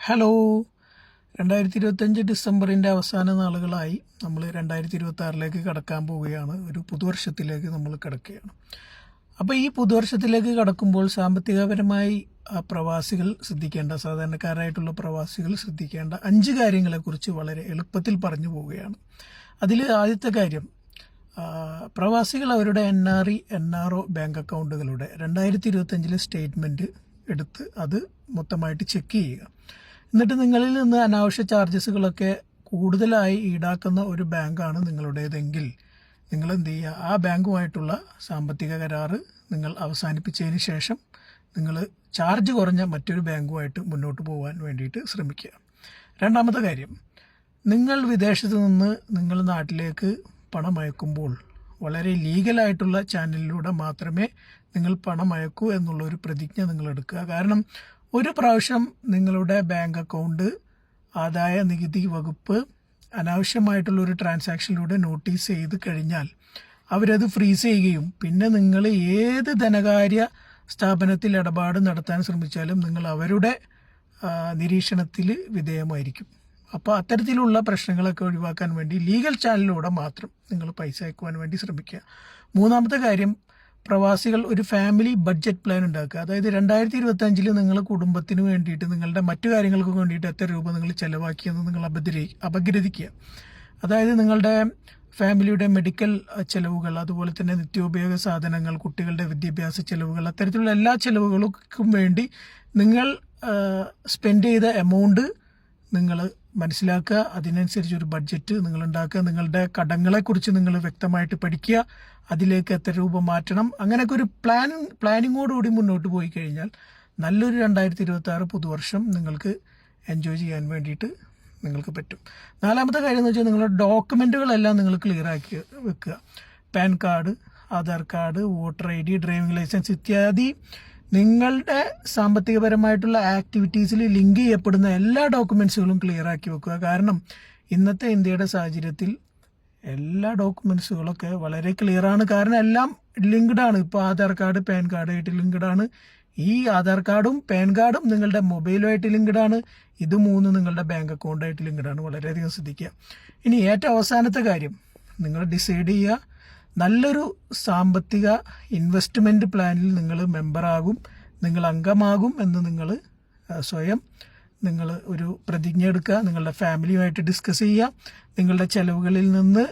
Hello 2025 ഡിസംബറിൻ്റെ അവസാന നാളുകളായി നമ്മൾ 2026 കടക്കാൻ പോവുകയാണ്. ഒരു പുതുവർഷത്തിലേക്ക് നമ്മൾ കിടക്കുകയാണ്. അപ്പോൾ ഈ പുതുവർഷത്തിലേക്ക് കടക്കുമ്പോൾ സാമ്പത്തികപരമായി പ്രവാസികൾ ശ്രദ്ധിക്കേണ്ട, സാധാരണക്കാരായിട്ടുള്ള പ്രവാസികൾ ശ്രദ്ധിക്കേണ്ട 5 കാര്യങ്ങളെക്കുറിച്ച് വളരെ എളുപ്പത്തിൽ പറഞ്ഞു പോവുകയാണ്. അതിൽ ആദ്യത്തെ കാര്യം, പ്രവാസികൾ അവരുടെ NRE NRO ബാങ്ക് അക്കൗണ്ടുകളുടെ 2025 സ്റ്റേറ്റ്മെൻറ്റ് എടുത്ത് അത് മൊത്തമായിട്ട് ചെക്ക് ചെയ്യുക. എന്നിട്ട് നിങ്ങളിൽ നിന്ന് അനാവശ്യ ചാർജസുകളൊക്കെ കൂടുതലായി ഈടാക്കുന്ന ഒരു ബാങ്കാണ് നിങ്ങളുടേതെങ്കിൽ നിങ്ങൾ എന്ത് ചെയ്യുക, ആ ബാങ്കുമായിട്ടുള്ള സാമ്പത്തിക കരാറ് നിങ്ങൾ അവസാനിപ്പിച്ചതിന് ശേഷം നിങ്ങൾ ചാർജ് കുറഞ്ഞ മറ്റൊരു ബാങ്കുമായിട്ട് മുന്നോട്ട് പോകാൻ വേണ്ടിയിട്ട് ശ്രമിക്കുക. രണ്ടാമത്തെ കാര്യം, നിങ്ങൾ വിദേശത്ത് നിന്ന് നിങ്ങൾ നാട്ടിലേക്ക് പണം അയക്കുമ്പോൾ വളരെ ലീഗലായിട്ടുള്ള ചാനലിലൂടെ മാത്രമേ നിങ്ങൾ പണം അയക്കൂ എന്നുള്ളൊരു പ്രതിജ്ഞ നിങ്ങൾ എടുക്കുക. കാരണം ഒരു പ്രാവശ്യം നിങ്ങളുടെ ബാങ്ക് അക്കൗണ്ട് ആദായ നികുതി വകുപ്പ് അനാവശ്യമായിട്ടുള്ളൊരു ട്രാൻസാക്ഷനിലൂടെ നോട്ടീസ് ചെയ്ത് കഴിഞ്ഞാൽ അവരത് ഫ്രീസ് ചെയ്യുകയും പിന്നെ നിങ്ങൾ ഏത് ധനകാര്യ സ്ഥാപനത്തിൽ ഇടപാട് നടത്താൻ ശ്രമിച്ചാലും നിങ്ങൾ അവരുടെ നിരീക്ഷണത്തിൽ വിധേയമായിരിക്കും. അപ്പോൾ അത്തരത്തിലുള്ള പ്രശ്നങ്ങളൊക്കെ ഒഴിവാക്കാൻ വേണ്ടി ലീഗൽ ചാനലിലൂടെ മാത്രം നിങ്ങൾ പൈസ അയക്കുവാൻ വേണ്ടി ശ്രമിക്കുക. മൂന്നാമത്തെ കാര്യം, പ്രവാസികൾ ഒരു ഫാമിലി ബഡ്ജറ്റ് പ്ലാൻ ഉണ്ടാക്കുക. അതായത് 2025 നിങ്ങൾ കുടുംബത്തിന് വേണ്ടിയിട്ട് നിങ്ങളുടെ മറ്റു കാര്യങ്ങൾക്ക് വേണ്ടിയിട്ട് എത്ര രൂപ നിങ്ങൾ ചിലവാക്കിയെന്ന് നിങ്ങൾ അപഗ്രഥിക്കുക. അതായത് നിങ്ങളുടെ ഫാമിലിയുടെ മെഡിക്കൽ ചിലവുകൾ, അതുപോലെ തന്നെ നിത്യോപയോഗ സാധനങ്ങൾ, കുട്ടികളുടെ വിദ്യാഭ്യാസ ചിലവുകൾ, അത്തരത്തിലുള്ള എല്ലാ ചിലവുകൾക്കും വേണ്ടി നിങ്ങൾ സ്പെൻഡ് ചെയ്ത എമൗണ്ട് നിങ്ങൾ മനസ്സിലാക്കുക. അതിനനുസരിച്ച് ഒരു ബഡ്ജറ്റ് നിങ്ങൾ ഉണ്ടാക്കുക. നിങ്ങളുടെ കടങ്ങളെക്കുറിച്ച് നിങ്ങൾ വ്യക്തമായിട്ട് പഠിക്കുക. അതിലേക്ക് എത്ര രൂപ മാറ്റണം, അങ്ങനെയൊക്കെ ഒരു പ്ലാനിങ്ങോടുകൂടി മുന്നോട്ട് പോയി കഴിഞ്ഞാൽ നല്ലൊരു 2026 പുതുവർഷം നിങ്ങൾക്ക് എൻജോയ് ചെയ്യാൻ വേണ്ടിയിട്ട് നിങ്ങൾക്ക് പറ്റും. നാലാമത്തെ കാര്യം എന്ന് വെച്ചാൽ നിങ്ങളുടെ ഡോക്യുമെൻറ്റുകളെല്ലാം നിങ്ങൾ ക്ലിയർ ആക്കി വെക്കുക. Pan card, Aadhaar card, voter ID, driving licence ഇത്യാദി നിങ്ങളുടെ സാമ്പത്തികപരമായിട്ടുള്ള ആക്ടിവിറ്റീസിൽ ലിങ്ക് ചെയ്യപ്പെടുന്ന എല്ലാ ഡോക്യുമെൻസുകളും ക്ലിയർ ആക്കി വെക്കുക. കാരണം ഇന്നത്തെ ഇന്ത്യയുടെ സാഹചര്യത്തിൽ എല്ലാ ഡോക്യുമെൻസുകളൊക്കെ വളരെ ക്ലിയർ ആണ്. കാരണം എല്ലാം ലിങ്ക്ഡ് ആണ്. ഇപ്പോൾ ആധാർ കാർഡ്, പാൻ കാർഡ് ആയിട്ട് ലിങ്ക്ഡ് ആണ്. ഈ ആധാർ കാർഡും പാൻ കാർഡും നിങ്ങളുടെ മൊബൈലുമായിട്ട് ലിങ്ക്ഡ് ആണ്. ഇത് മൂന്നും നിങ്ങളുടെ ബാങ്ക് അക്കൗണ്ടായിട്ട് ലിങ്ക്ഡ് ആണ്. വളരെയധികം ശ്രദ്ധിക്കുക. ഇനി ഏറ്റവും അവസാനത്തെ കാര്യം, നിങ്ങൾ ഡിസൈഡ് ചെയ്യുക, നല്ലൊരു സാമ്പത്തിക ഇൻവെസ്റ്റ്മെൻറ്റ് പ്ലാനിൽ നിങ്ങൾ മെമ്പറാകും, നിങ്ങൾ അംഗമാകും എന്ന് നിങ്ങൾ സ്വയം നിങ്ങൾ ഒരു പ്രതിജ്ഞ എടുക്കുക. നിങ്ങളുടെ ഫാമിലിയുമായിട്ട് ഡിസ്കസ് ചെയ്യുക. നിങ്ങളുടെ ചെലവുകളിൽ നിന്ന്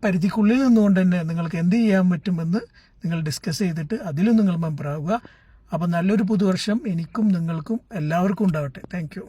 പരിധിക്കുള്ളിൽ നിന്നുകൊണ്ട് തന്നെ നിങ്ങൾക്ക് എന്ത് ചെയ്യാൻ പറ്റുമെന്ന് നിങ്ങൾ ഡിസ്കസ് ചെയ്തിട്ട് അതിലും നിങ്ങൾ മെമ്പറാവുക. അപ്പോൾ നല്ലൊരു പുതുവർഷം എനിക്കും നിങ്ങൾക്കും എല്ലാവർക്കും ഉണ്ടാവട്ടെ. താങ്ക്